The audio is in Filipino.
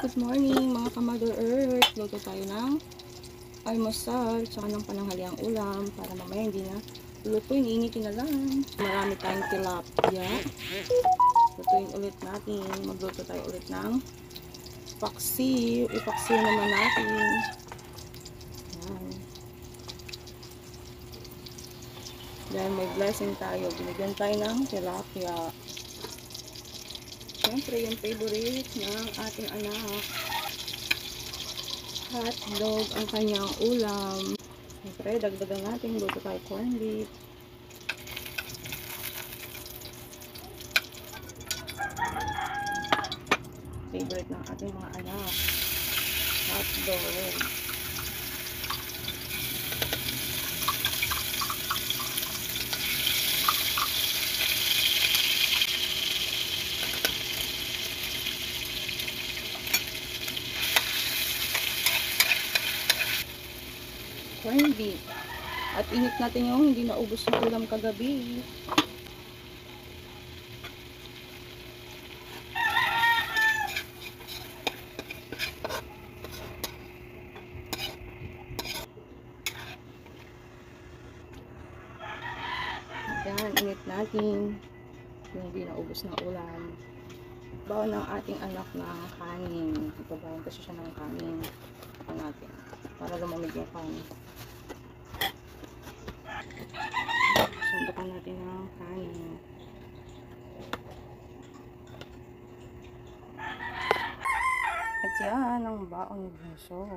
Good morning mga ka-Mother Earth. Luto tayo ng almusal tsaka ng pananghaliang ulam para mamaya hindi na lutuin, initin na lang. Marami tayong tilapia. Lutuin ulit natin. Magluto tayo ulit ng paksiw. Ipaksiw naman natin. Yan. Dahil may blessing tayo, binigyan tayo ng tilapia. Siyempre, yung favorite ng ating anak. Hotdog ang kanyang ulam. Siyempre, dagdagan natin. Luto tayo corned beef. Favorite ng ating mga anak. Hotdog. Corned beef. At init natin yung hindi naubos na ulam kagabi. Yan, init natin yung hindi naubos na ulam. Baon ng ating anak ng kanin. Ito baon kasi siya ng kanin. Ito natin. Para lumamig yung kanin. Sundukan natin ng kanin. At yan ang baon ng bunso.